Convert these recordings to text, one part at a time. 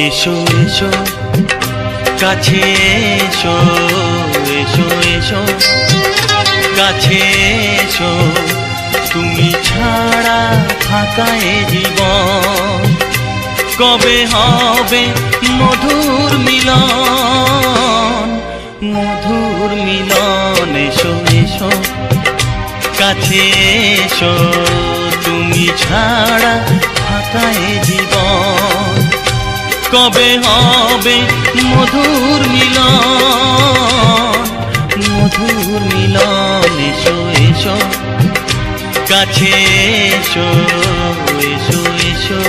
এসো এসো কাছে এসো, এসো এসো কাছে এসো, তুমি ছাড়া ফাঁকা এ জীবন। কবে হবে মধুর মিলন, মধুর মিলন। এসো এসো কাছে এসো, তুমি ছাড়া ফাঁকা এ জীবন। কবে হবে মধুর মিলন, মধুর মিলন। এসো এসো কাছে এসো, এসো এসো।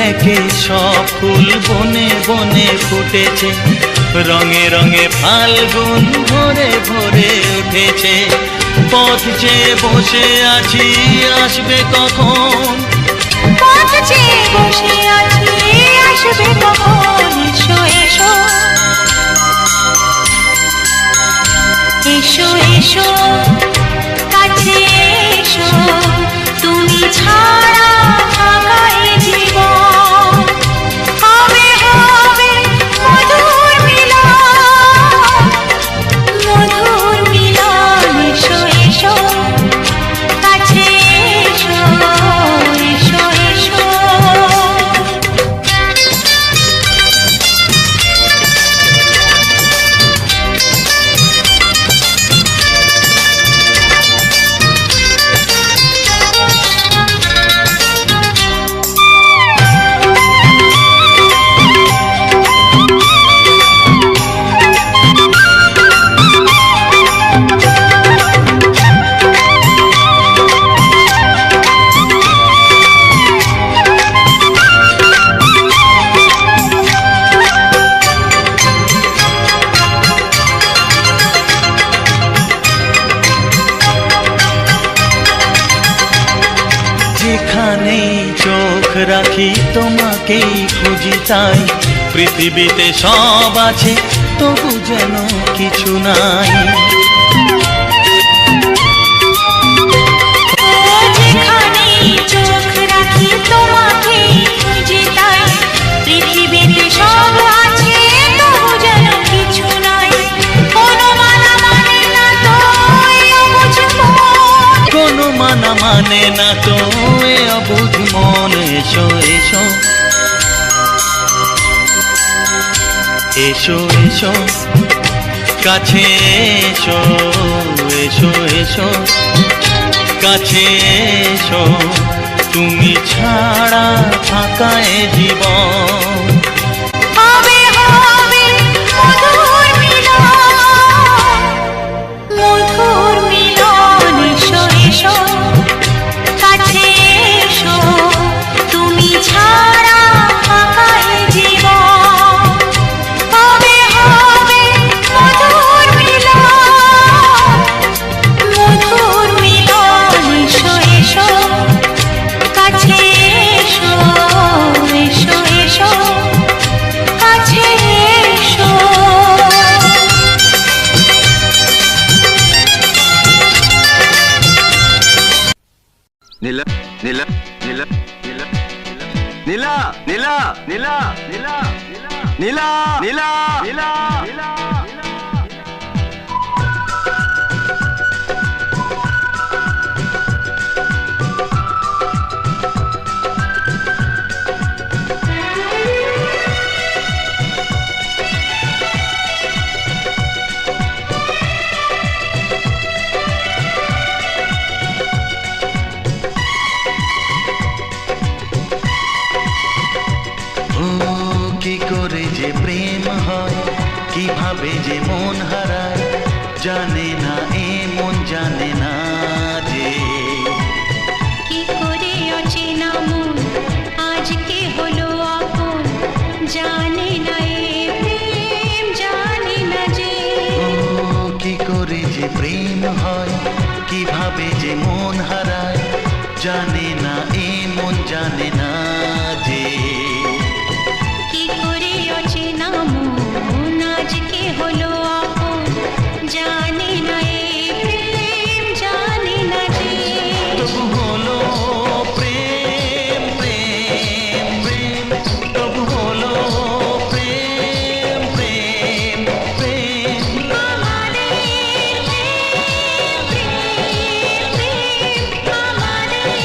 একে সব ফুল বনে বনে ফুটেছে, রঙে রঙে ফাল্গুন ভরে ভরে উঠেছে। পথ চেয়ে বসে আছি, আসবে কখন? পথ চেয়ে বসে আছি, আসবে কখন? এসো এসো, এসো এসো কাছে এসো, তুমি ছাড়া ফাঁকা এ জীবন। কবে হবে মধুর মিলন, মধুর মিলন। এসো এসো কাছে এসো, এসো এসো। যেখানেই চোখ রাখি তোমাকেই খুঁজি, তাই পৃথিবীতে সব আছে তবু যেন কিছু নাই। যেখানেই চোখ রাখি তোমাকেই খুঁজি, তাই পৃথিবীতে সব আছে তবু যেন কিছু নাই। কোনো মানা মানে না তো এ অবুঝ মন, কোনো মানা মানে না তো এ অবুঝ মন। এসো এসো, এসো এসো কাছে এসো, এসো এসো কাছে এসো, তুমি ছাড়া ফাঁকা এ জীবন। কবে হবে মধুর মিলন, মধুর মিলন। এসো এসো কাছে এসো, তুমি ছাড়া ফাঁকা এ জীবন। কবে হবে মধুর মিলন, মধুর মিলন। এসো এসো কাছে এসো, এসো এসো কাছে এসো। নীলা নীলা নীলা নীলা নীলা নীলা নীলা নীলা নীলা নীলা নীলা নীলা। কিভাবে যে মন হারায় জানে না এ মন জানে না যে কি করে অচেনা মন আজকে হলো আপন জানে না এ প্রেম জানে না যে ও কি করে যে প্রেম হয় কিভাবে যে মন হারায় জানে না এ মন জানে না যে কি করে অচেনা মন আজকে হলো আপন জানে না এ প্রেম জানে না যে তবু হলো প্রেম প্রেম প্রেম তবু হলো প্রেম প্রেম প্রেম আমাদের প্রেম প্রেম আমাদের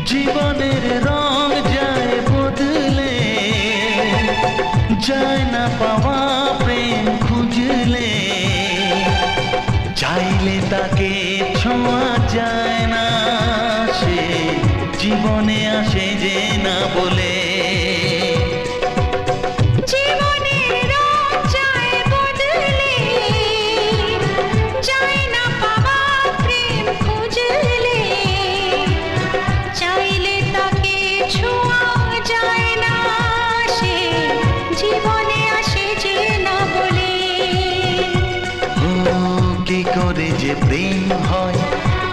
জীবনের রং যায় বদলে যায় না পাওয়া প্রেম খুঁজলে চাইলে তাকে ছোঁয়া যায় না সে জীবনে আসে যে না বলে জীবনের রং যায় বদলে যায় না পাওয়া প্রেম খুঁজলে চাইলে তাকে ছোঁয়া যায় না সে জীবনে আসে যে না বলে ও কি করে যে প্রেম হয়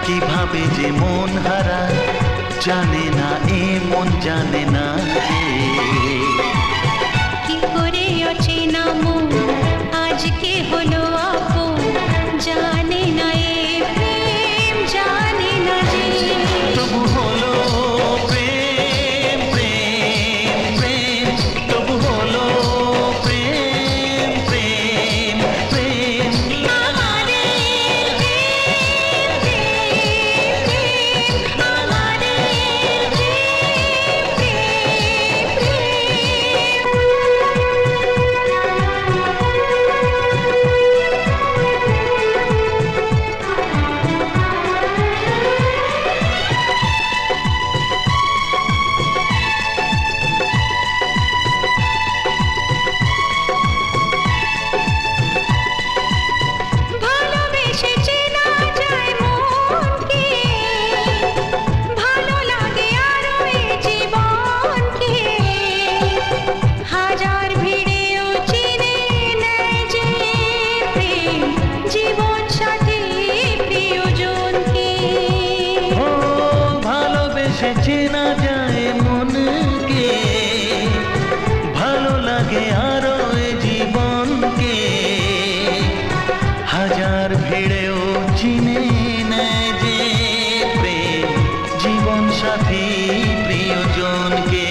কিভাবে যে মন হারায় জানে না এ মন জানে না যে কি করে অচেনা মন আজকে হলো আপন জানে না এ প্রেম জানে না যে তবু হলো প্রেম প্রেম প্রেম তবু হলো প্রেম প্রেম প্রেম আমাদের প্রেম প্রেম আমাদের ভালোবেসে চেনা যায় মনকে ভালো লাগে আরো এ জীবনকে হাজার ভিড়েও চিনে নেয় যে প্রেম জীবন সাথী প্রিয়জনকে ও ভালোবেসে চেনা যায় মনকে ভালো লাগে আরো এ জীবনকে হাজার ভিড়েও চিনে নেয় যে প্রেম জীবন সাথী প্রিয়জনকে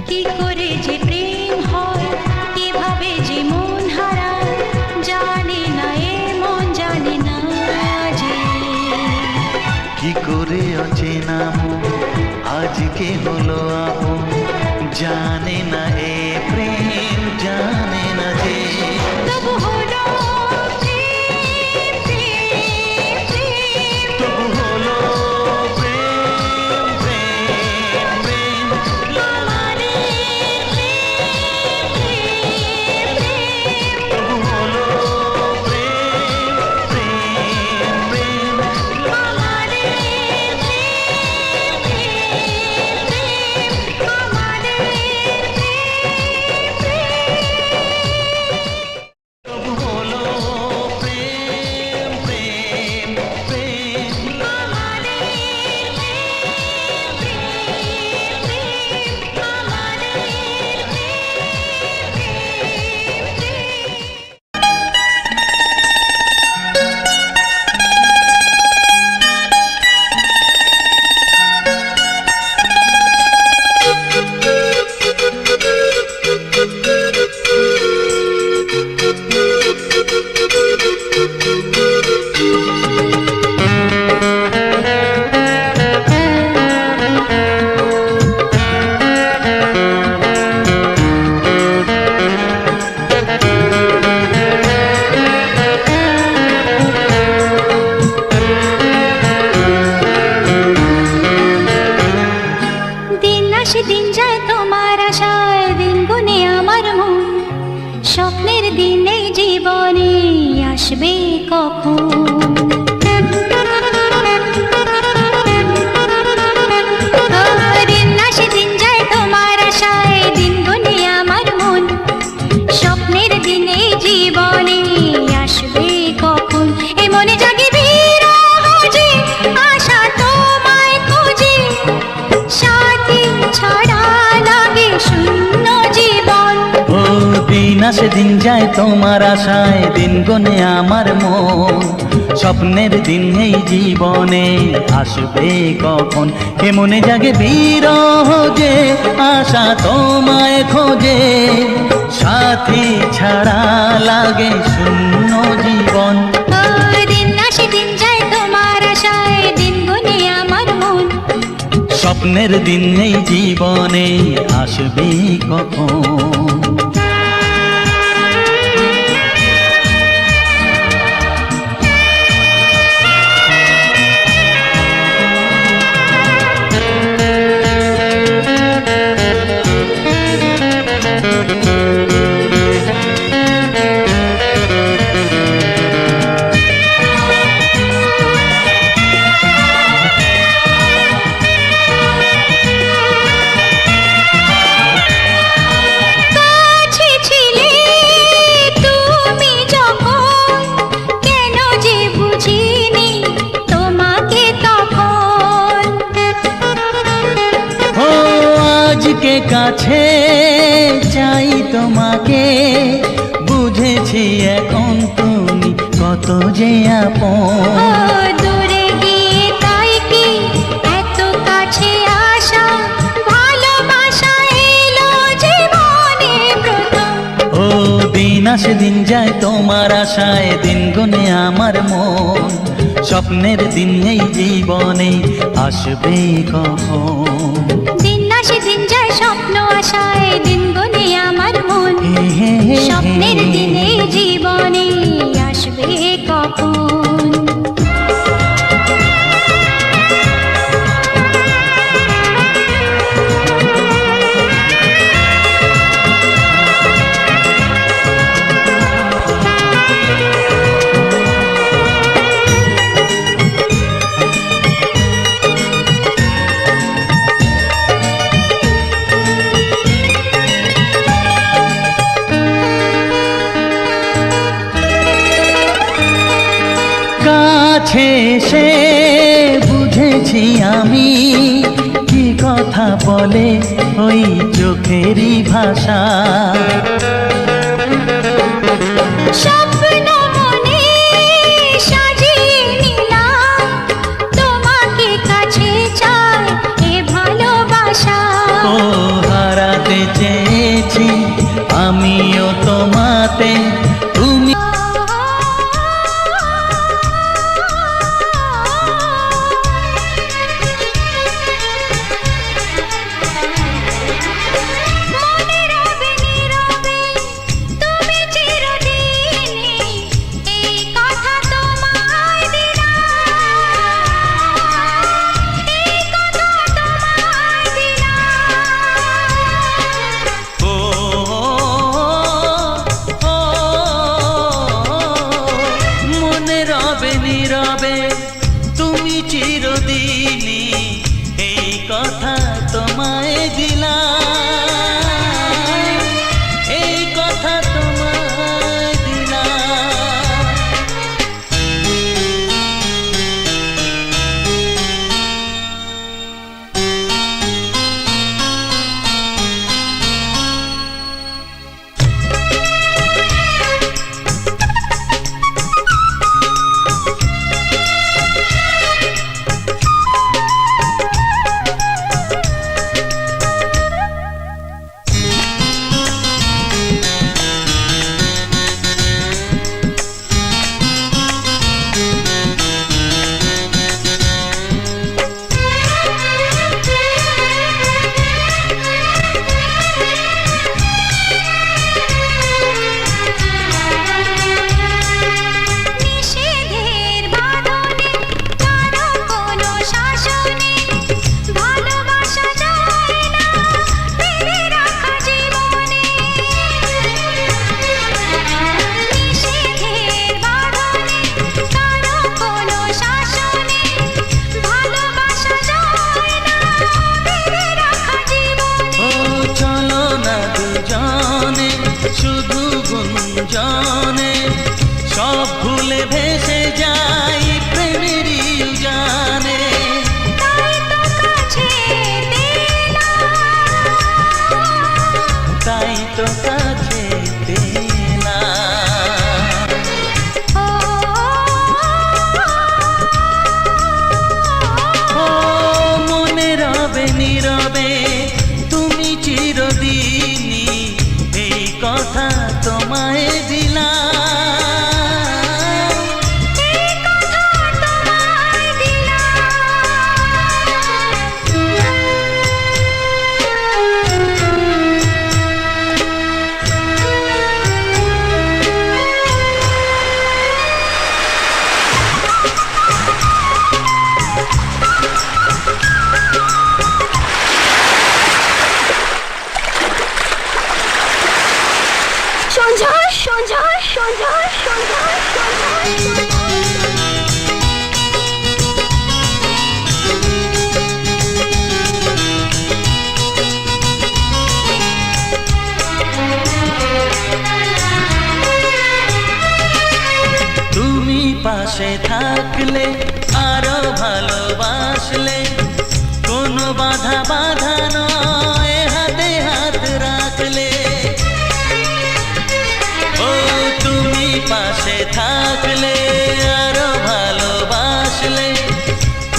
কি করে যে প্রেম হয় কিভাবে যে মন হারায় জানে না এ মন জানে না যে কি করে অচেনা মন আজকে হলো আপন জানে না এ প্রেম জানে না যে তবু হলো প্রেম প্রেম প্রেম তবু হলো প্রেম প্রেম প্রেম আমাদের প্রেম প্রেম তবু হলো প্রেম প্রেম প্রেম আমাদের প্রেম প্রেম আমাদের দিন আসে দিন যায় তোমার আশায়, দিন গুনে আমার মন, স্বপ্নের দিন এই জীবনে আসবে কখন? দিন আসে দিন যায় তোমার আশায়, দিন গুনে আমার মন, স্বপ্নের দিন এই জীবনে আসবে কখন? এ মনে জাগে বিরহ যে আশা তোমায় খোঁজে, সাথী ছাড়া লাগে শূন্য জীবন। ও দিন আসে দিন যায় তোমার আশায়, দিন গনে আমার মন, স্বপ্নের দিন এই জীবনে আসবে কখন? কে মনে জাগে বিরহ যে আশা তোমায় খোঁজে, সাথী ছাড়া লাগে শূন্য জীবন। ও দিন আসে দিন যায় তোমার আশায়, দিন গুনে আমার মন, স্বপ্নের দিন এই জীবনে আসবে কখন? কাছে ছিলে তুমি যখন, কেন যে বুঝিনি তোমাকে তখন? ও আজকে কাছে চাই তোমাকে, বুঝেছি এখন তুমি কত যে ও আপন। দূরে গিয়ে তাই কি এত কাছে আসা, ভালোবাসা এলো জীবনে প্রথম। ও দিন আসে দিন যায় তোমার আশায়, দিন গুনে আমার মন, স্বপ্নের দিন এই জীবনে আসবে কখন? দিন আসে দিন যায় স্বপ্ন আশায়, দিন গুনে আমার মন, হে হে হে স্বপ্নের দিনে জীবনে আসবে কখন? কাছে এসে বুঝেছি আমি, কি কথা বলে ওই চোখেরই ভাষা। স্বপ্ন মনে সাজিয়ে নিলাম, তোমাকে কাছে চাই এ ভালোবাসা। ও হারাতে চেয়েছি আমিও তোমাতে, তুমি মনে রবে নীরবে তুমি চিরদিনই, এই কথা তোমায় দিলাম, এই কথা তোমায় দিলাম। ও মনে রবে নীরবে তুমি চিরদিনই, এই কথা তোমায় দিলাম, এই কথা তোমায় দিলাম। থাকলে আরো ভালোবাসলে কোনো বাধা বাধা নয় হাতে হাত রাখলে ও তুমি পাশে থাকলে আরো ভালোবাসলে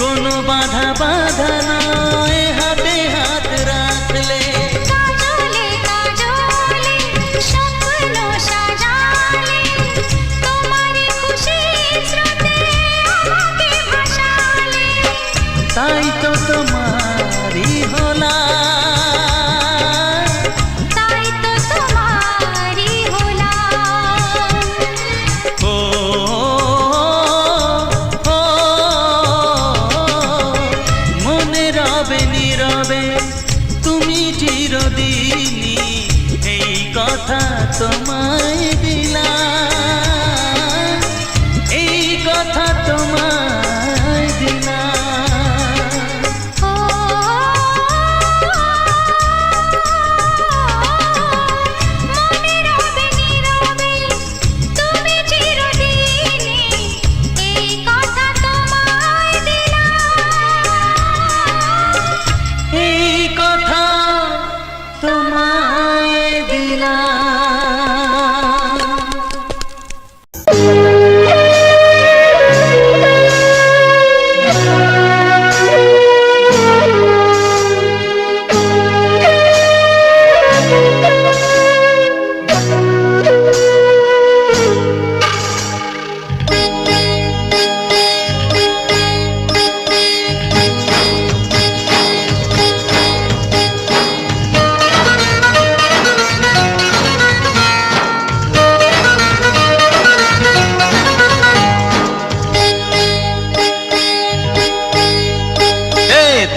কোনো বাধা বাধা নয় হাতে হাত রাখলে কাজলে কাজলে স্বপ্ন সাজালে তোমারই খুশির স্রোতে আমাকে ভাসালে তাই তো তোমারই হলাম তাই তো তোমারই হলাম ও ও, মনে রবে নীরবে তুমি চিরদিনই এই কথা তোমায় দিলাম এই কথা তোমায় দিলাম ও মনে রবে নীরবে তুমি চিরদিনই এই কথা তোমায় দিলাম এই কথা তোমায় দিলাম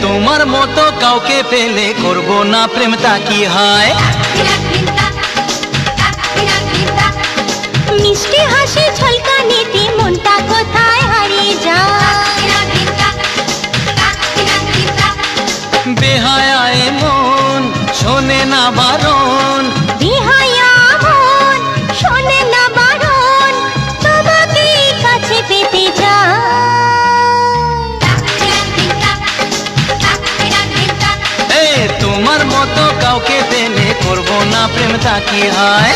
তোমার মতো কাউকে পেলে করব না প্রেম তা কি হয় মিষ্টি হাসি ঝলকানিতে মনটা কোথায় হারিয়ে যায় বেহায়ায় মন শোনে না বারণ বিহায়া মন শোনে না বারণ তোমাকে কাছে পেতে যায় তোমার মতো কাউকে পেলে করব না প্রেম তা কি হয়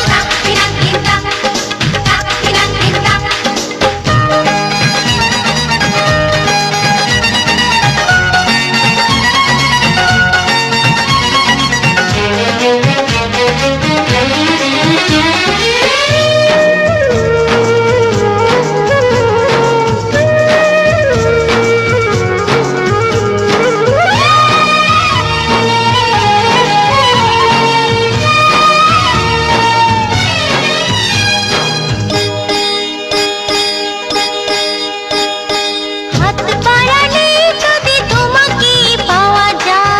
হাত বাড়ালে যদি তোমাকে পাওয়া যায়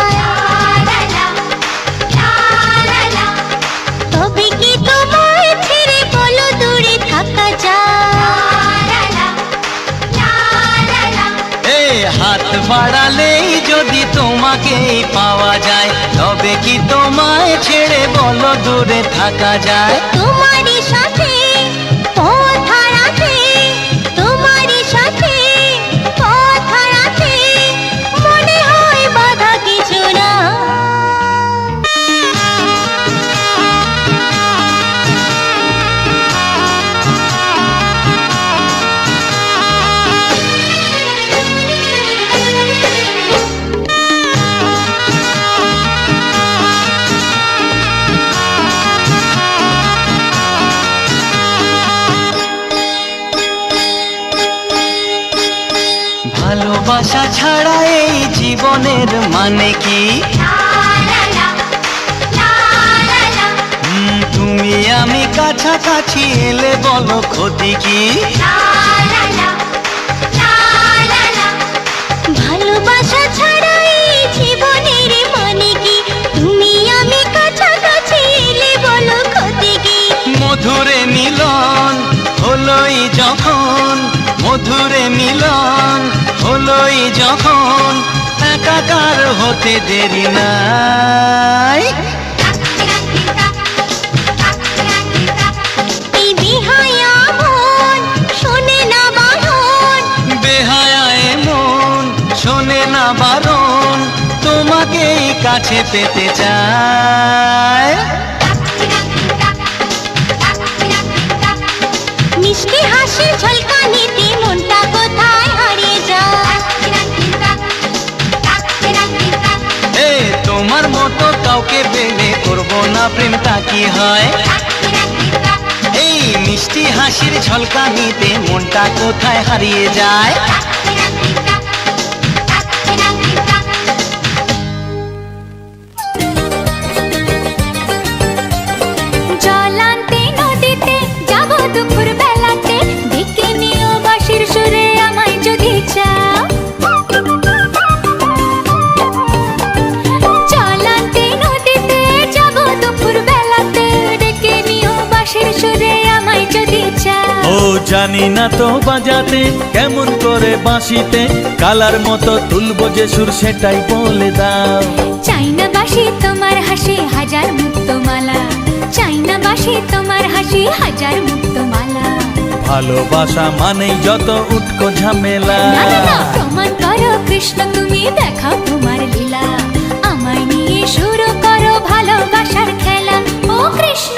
তবে কি তোমায় ছেড়ে বলো দূরে থাকা যায় হাত বাড়ালেই যদি তোমাকে পাওয়া যায় তবে কি তোমায় ছেড়ে বলো দূরে থাকা যায় তোমারই সাথে পথ হারাতে তোমারই সাথে পথ হারাতে মনে হয় বাধা কিছু না ভালোবাসা ছাড়া এই জীবনের মানে কি তুমি আমি কাছাকাছি এলে বলো ক্ষতি কি ভালোবাসা ছাড়া এই জীবনের মানে কি তুমি আমি কাছাকাছি এলে বলো ক্ষতি কি মধুরে মিলন হলোই যখন মধুরে মিলন হলোই যখন একাকার হতে দেরি নাই এই বিহায়া মন শোনে না বারণ তোমাকেই কাছে পেতে চায়। মিষ্টি হাসি ঝলকানিতে মনটা কোথায় হারিয়ে যায়। তোমার মতো কাউকে পেলে করবো না প্রেমটা কি হয়। এই মিষ্টি হাসির ঝলকানিতে মনটা কোথায় হারিয়ে যায়। জল আনতে নদীতে যাব দুপুর বেলাতে, ডেকে নিও বাঁশির সুরে আমায় যদি চাও। জল আনতে নদীতে যাব দুপুর বেলাতে, ডেকে নিও বাঁশির সুরে আমায় যদি চাও। ও জানি না তো বাজাতে কেমন করে বাঁশিতে, কালার মতো তুলবো যে সুর সেটাই বলে দাও। চাই না বাঁশি তোমার হাসি হাজার মুক্তমালা, চাই না বাঁশি তোমার হাসি হাজার মুক্তমালা। ভালোবাসা মানেই যত উটকো ঝামেলা। না না না, প্রমাণ করো কৃষ্ণ তুমি দেখাও তোমার লীলা, আমায় নিয়ে শুরু করো ভালোবাসার খেলা। ও কৃষ্ণ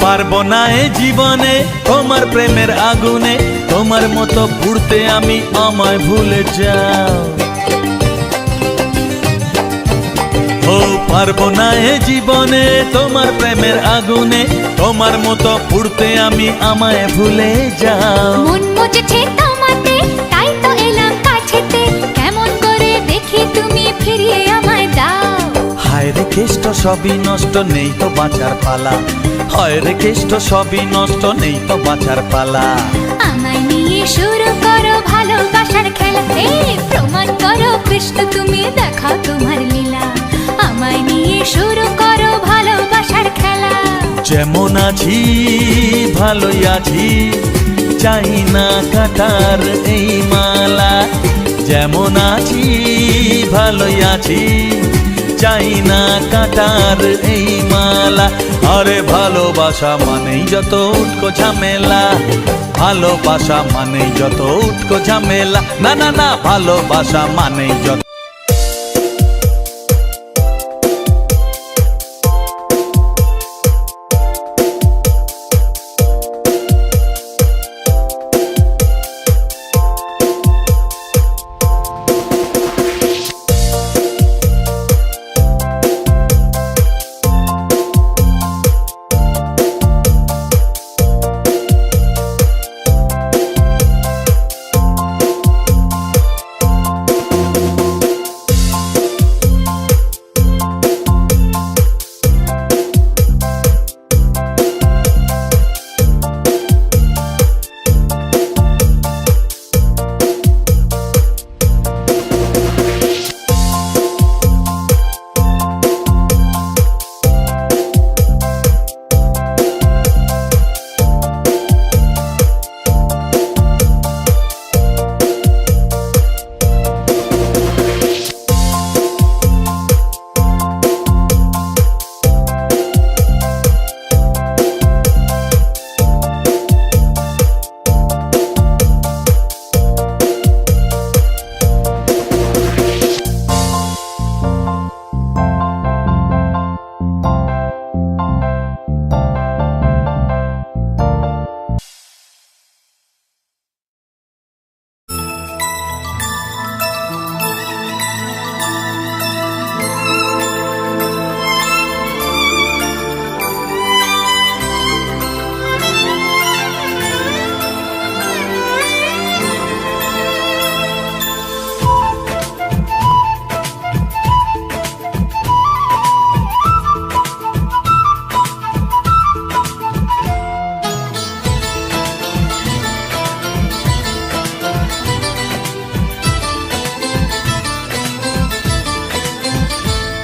পারবো না এ জীবনে তোমার প্রেমের আগুনে, তোমার মতো পুড়তে আমি, আমায় ভুলে যাও। ও পারবো না এ জীবনে তোমার প্রেমের আগুনে, তোমার মতো পুড়তে আমি, আমায় ভুলে যাও। মন মজেছে তোমাতে তাই তো এলাম কাছেতে, কেমন করে দেখি তুমি ফিরিয়ে আমায় দাও। হায় রে কেষ্ট সবই নষ্ট, নেই তো বাঁচার পালা। হায় রে কেষ্ট সবই নষ্ট, নেই তো বাঁচার পালা। আমায় নিয়ে শুরু করো ভালোবাসার খেলা। প্রমাণ করো কৃষ্ণ তুমি দেখাও তোমার লীলা, আমায় নিয়ে শুরু করো ভালোবাসার খেলা। যেমন আছি ভালোই আছি, চাই না কাটার এই মালা। যেমন আছি ভালোই আছি, চাই না কাটার এই মালা। আরে ভালোবাসা মানেই যত উটকো ঝামেলা, ভালোবাসা মানেই যত উটকো ঝামেলা। না না না, ভালোবাসা মানেই যত।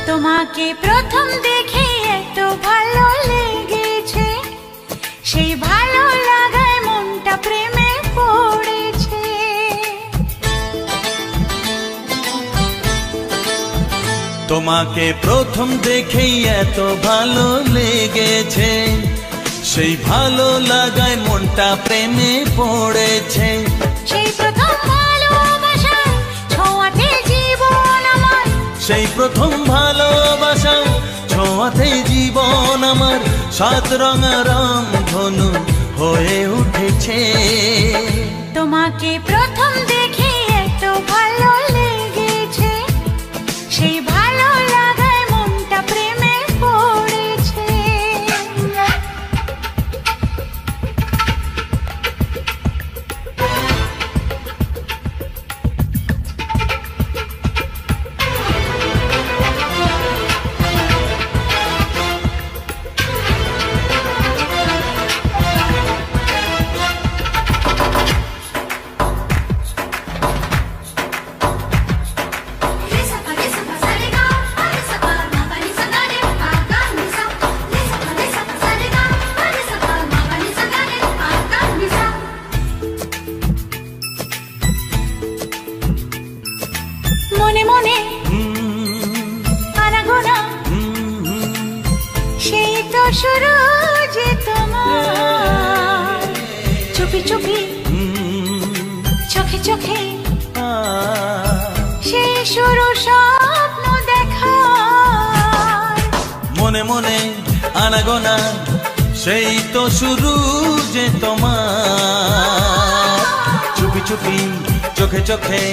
তোমাকে প্রথম দেখে এত ভালো লেগেছে, তোমাকে প্রথম দেখেই এত ভালো লেগেছে, সেই ভালো লাগায় মনটা প্রেমে পড়েছে। সেই প্রথম ভালোবাসায় ছোঁয়াতে জীবন আমার, সেই প্রথম ভালোবাসা ছোঁয়াতে জীবন আমার, সাত রঙা রাম ধনু হয়ে উঠেছে। তোমাকে প্রথম দেখে এত ভালো লেগেছে, সেই ভালো লাগায় মনটা প্রেমে পড়েছে। মনে মনে আনাগোনা, সেই তো শুরু যে তোমার, চুপি চুপি চোখে চোখে, সেই শুরু স্বপ্ন দেখা। মনে মনে আনাগোনা, সেই তো শুরু যে তোমার, চুপি চুপি চোখে চোখে,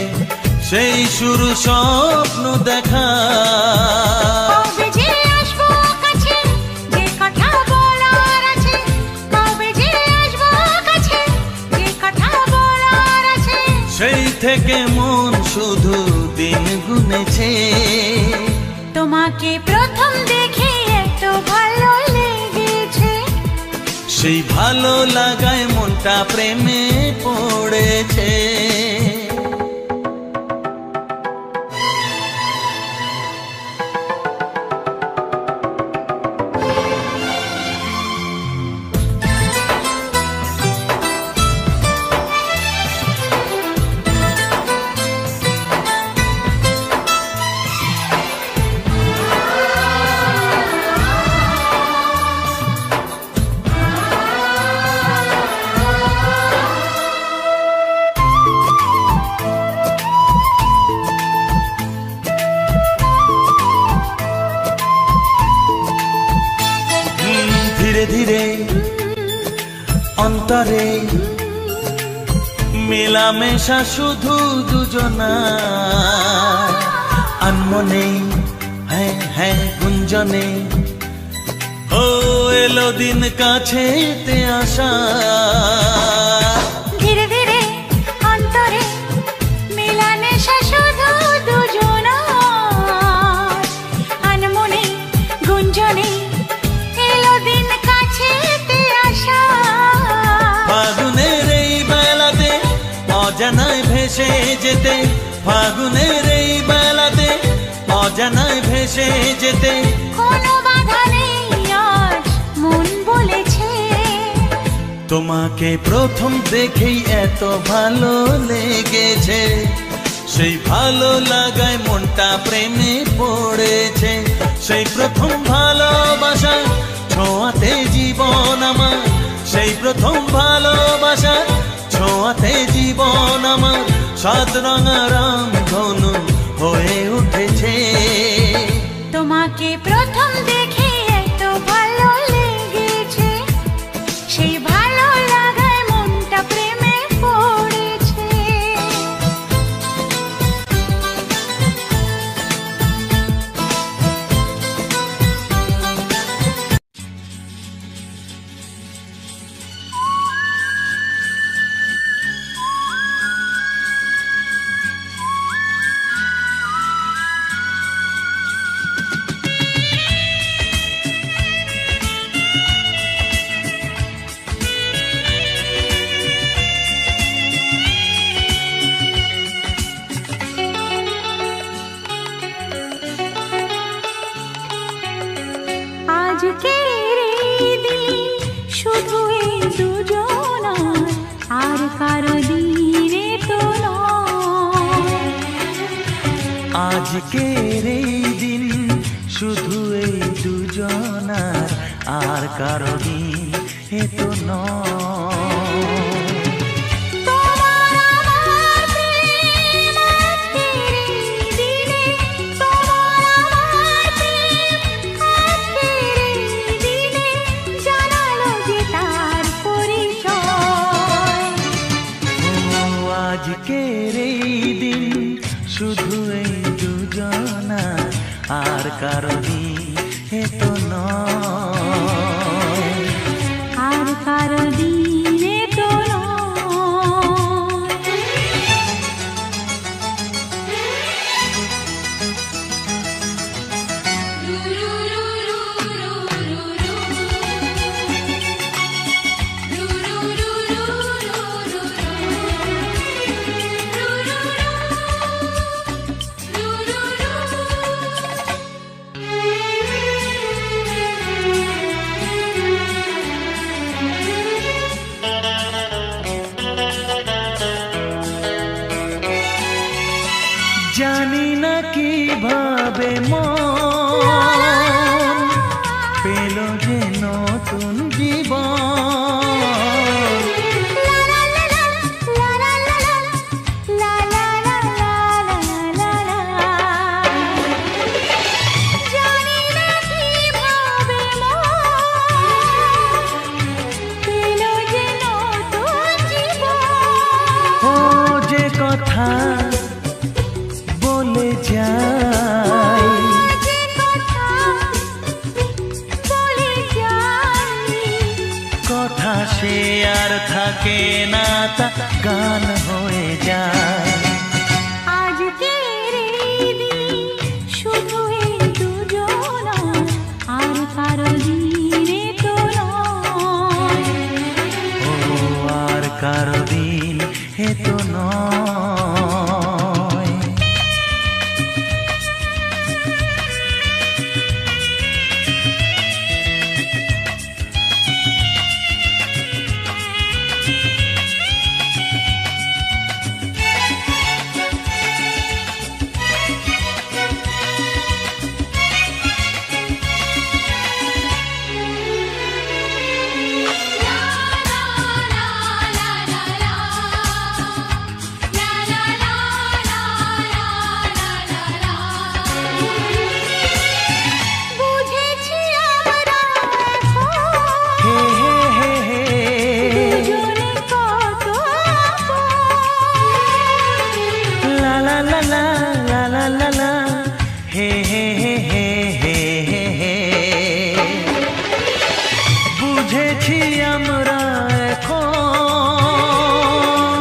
সেই শুরু স্বপ্ন দেখা। কবে যে আসবো কাছে, যে কথা বলার আছে, কবে যে আসবো কাছে, যে কথা বলার আছে, সেই থেকে মন শুধু দিন গুনেছে। তোমাকে প্রথম দেখে এত ভালো লেগেছে, সেই ভালো লাগায় মনটা প্রেমে পড়েছে। ধীরে ধীরে অন্তরে মেলামেশা শুধু দুজনা, আনমনে হ্যাঁ হ্যাঁ গুঞ্জনে, ও এলো দিন কাছেতে আসা। ধীরে ধীরে অন্তরে মেলামেশা শুধু দুজনার, আনমনে গুঞ্জনে, এলো দিন কাছেতে আসা। ফাগুনের এই বেলাতে অজানায় ভেসে যেতে, ফাগুনের এই বেলাতে অজানায় ভেসে যেতে, কোনো বাধা নেই আজ মন বলেছে। তোমাকে প্রথম দেখেই এত ভালো লেগেছে, সেই ভালো লাগায় মনটা প্রেমে পড়েছে। সেই প্রথম ভালোবাসা ছোঁয়াতে জীবন আমার, সেই প্রথম ভালোবাসা ছোঁয়াতে জীবন আমার, সাত রঙা রাম ধনু হয়ে উঠেছে। তোমাকে প্রথম দেখে এত ভালো লেগেছে, সেই ভালো লাগায় মনটা প্রেমে পড়েছে। আজকের এই দিন শুধু এই দুজনার, আর কারো দিনে তো নয়। আজকের এই দিন শুধু এই দুজনার, আর কারো দিন এ তো নয়। তোমার আমার প্রেম আজকের এই দিনে, তোমার আমার প্রেম আজকের এই দিনে জানালো যে তার পরিচয়। ও আজকের এই দিন শুধু এই দুজনার, আর কারো দিন এ তো নয়। আর কারো দিনে তো জানি না কিভাবে মন পেল যে নতুন জীবন। ও যে কথা বলে যায়, কথা সে আর থাকে না, তা গান হয়ে যায়। আজকের এই দিন শুধু এই দুজনা, আর কারো দিনে তো নয়। ও আর কারো দিন এ তো নয়। বুঝেছি আমরা হে এখন হে হে হে, দুজনে কত আপন। লা লা লা লা লা লা লা লা, হে হে হে হে হে হে হে। বুঝেছি আমরা এখন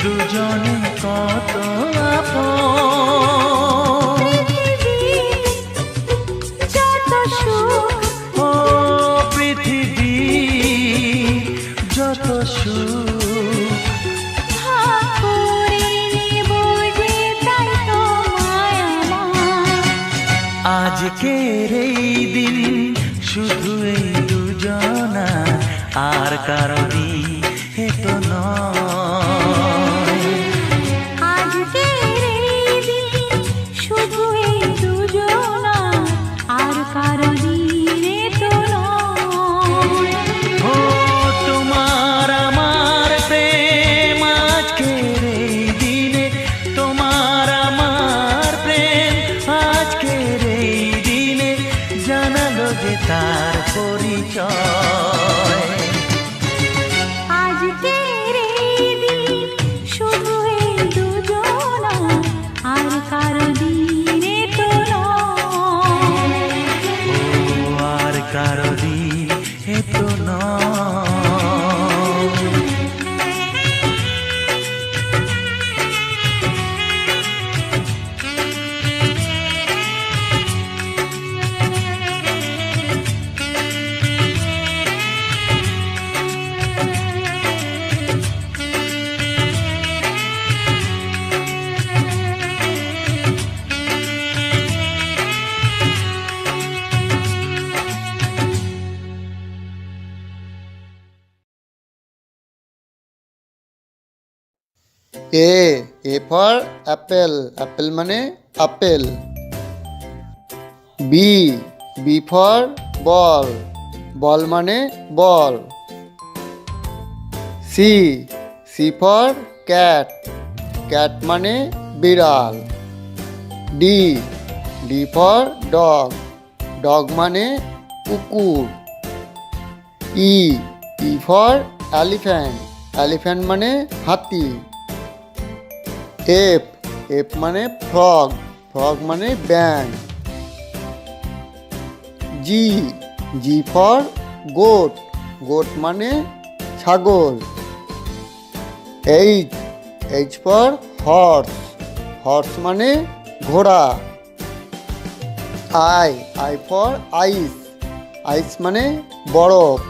দুজনে কত আপন। যত সুখ ও পৃথিবী যত সুখ, ভাগ করে নেব যে তাই তো মায়া আমার। আজকের এই দিন শুধু এই দুজনা, আর কারো দিন এ তো নয়। আজকের এই দিন শুধু এই দুজনা, আর কারো দিনে তো নয়। ও তোমার আমার প্রেম আজকের এই দিনে, তোমার আমার প্রেম আজকের এই দিনে জানালো যে তার পরিচয়। আজকের এই দিন শুধু এই দুজনা, আর কারো দিনে তো নয়। ও আর কারো দিন এ তো নয়। A for apple, apple মানে আপেল। B B for ball, ball মানে বল। C C for cat, cat মানে বিড়াল। D D for dog, dog মানে কুকুর। E E for elephant, elephant মানে হাতি। এফ এফ মানে ফ্রগ, ফ্রগ মানে ব্যাঙ। G G for goat, goat মানে ছাগল। H H for horse, horse মানে ঘোড়া। I I for ice, ice মানে বরফ।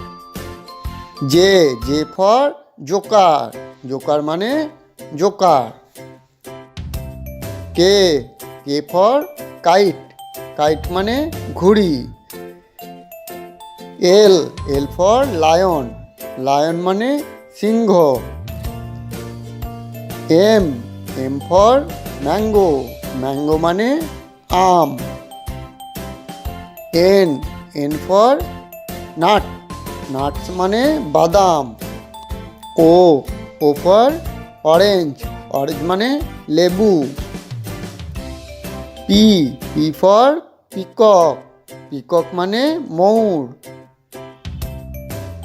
J J for joker, joker মানে joker. K K for kite, kite মানে ঘুড়ি। L L for lion, lion মানে সিংহ। M M for mango, mango মানে আম। N N for nut, nuts মানে বাদাম। O O for orange, orange মানে লেবু। P P for peacock, peacock মানে ময়ূর।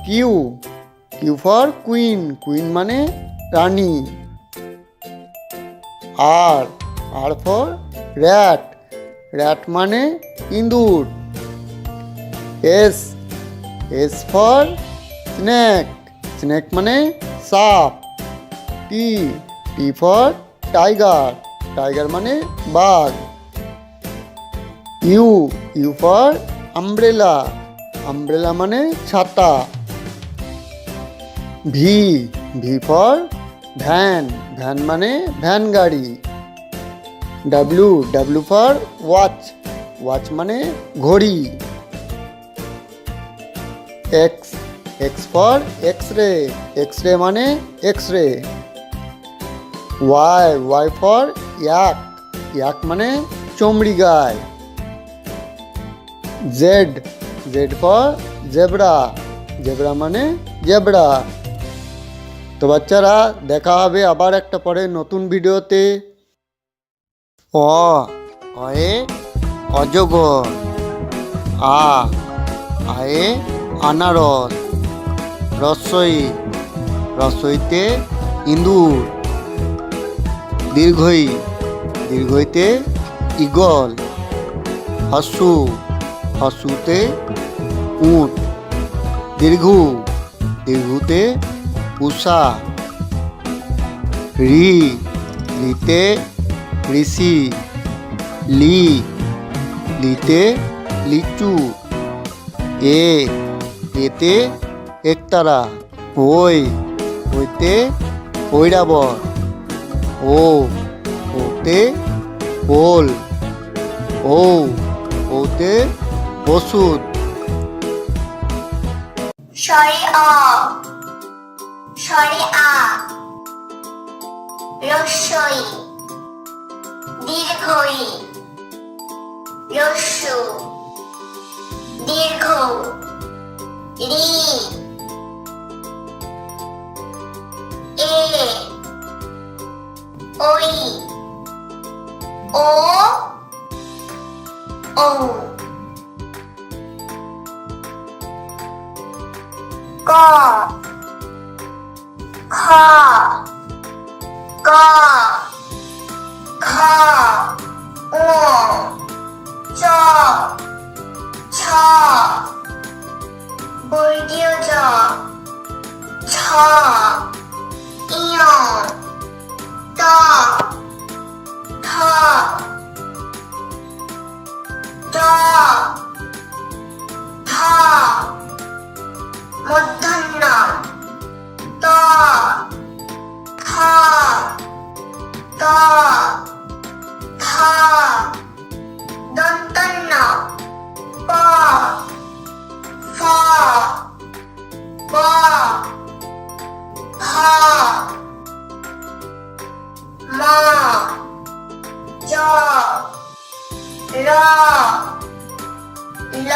Q Q for queen, queen মানে রানী। R R for rat, rat মানে ইঁদুর। S S for snake, snake মানে সাপ। T T for tiger, tiger মানে বাঘ। U you for umbrella, umbrella মানে ছাতা। V V for van, van মানে ভ্যান গাড়ি। W W for watch, watch মানে ঘড়ি। X x for X ray, X ray মানে X ray. Y Y for yak, ইয়াক মানে চমড়ি গায়। Z Z for zebra, zebra মানে জেব্রা। তো বাচ্চারা দেখা হবে আবার একটা পরে নতুন ভিডিওতে। অয়ে অজগর। আয়ে আনারস। রস্বই রস্বইতে ইঁদুর। দীর্ঘই দীর্ঘইতে ঈগল। হস্যু হস্যুতে উট। দীর্ঘু দীর্ঘুতে উষা। রি রিতে ঋষি। লি লিতে লিচু। এতে একতারা। ওই ওইতে ঐরাবত। ওতে ওল। ওতে ওষুধ। স্বরে অ, স্বরে আ। রস্বই দীর্ঘই। রস্যু দীর্ঘ। রি এ ওই। ও ঔ। ক খ গ ঘ ঙ চ ছ। বর্গীয় জ ছ ইয় ত থ দ ধ। মূর্ধন্য ত থ দ ধ। দন্তন্য প ফ ব ভ ম জ র ল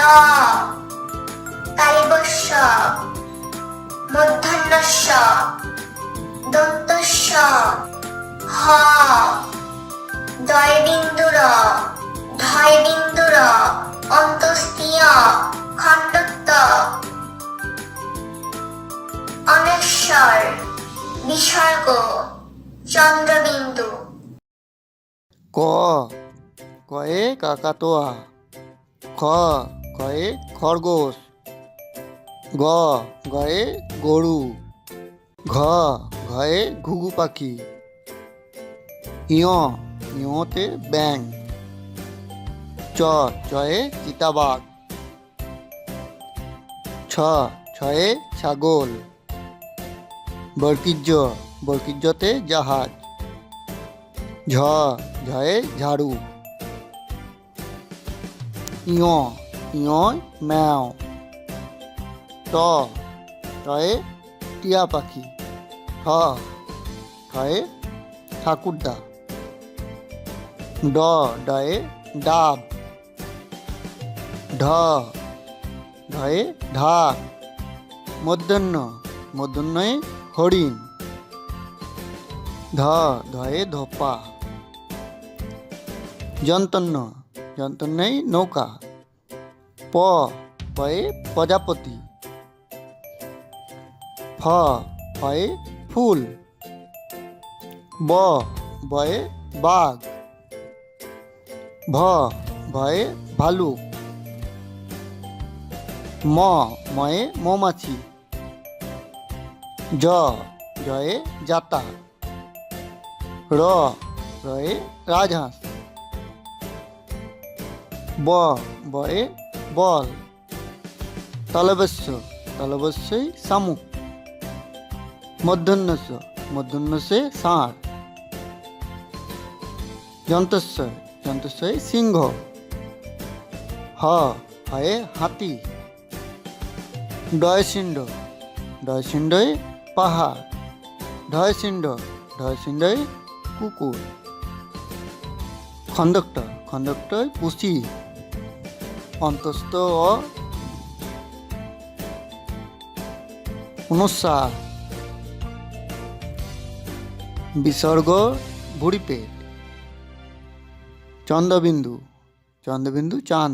তালবস্য মূর্ধন্যস্য দন্তস্য হ দয়বিন্দুর ধয়বিন্দুর অন্তস্তীয় খণ্ডত্ব অনেশ্বর বিসর্গ চন্দ্রবিন্দু। ক কয়ে কাকাতোয়া, খ কয়ে খরগোশ, গ গয়ে গরু, ঘ ঘয়ে ঘুঘু পাখি, ইয় ইয়তে ব্যাং, চ চয়ে চিতাবাঘ, ছ ছয়ে ছাগল, বর্কিজ্য বর্কিজ্যতে জাহাজ, ঝ ঝয়ে ঝাড়ু, ইয় ইয় ম্যাও, ট টয়ে টিয়া পাখি, ঠ ঠয়ে ঠাকুরদা, ড ডয়ে ডাব, ঢ ঢয়ে ঢাক, মূর্ধন্য মূর্ধন্যয়ে হরিণ, ধ ধয়ে ধোপা, যন্তন্য যন্তন্যয় নৌকা, প পয়ে প্রজাপতি, ফ ফয়ে ফুল, ব বয়ে বাঘ, ভ ভয়ে ভালুক, ম ময়ে মৌমাছি, জ জয়ে জাতা, র রয়ে রাজহাঁস, ব বয়ে বল, তালবস্য তালবস্যই শামুক, মূর্ধন্যস্য মূর্ধন্যস্যে ষাঁড়, যন্তস্য যন্তস্যই সিংহ, হ হয়ে হাতি, ডয়সিণ্ড ডয়সিণ্ডই পাহাড়, ঢয়সিণ্ড ঢয়সিণ্ডই কুকুর, খণ্ডক্ট খণ্ডক্টই পুষি, অন্তস্থ ও অনুসার, বিসর্গ ভুঁড়ি পেট, চন্দ্রবিন্দু চন্দ্রবিন্দু চাঁদ।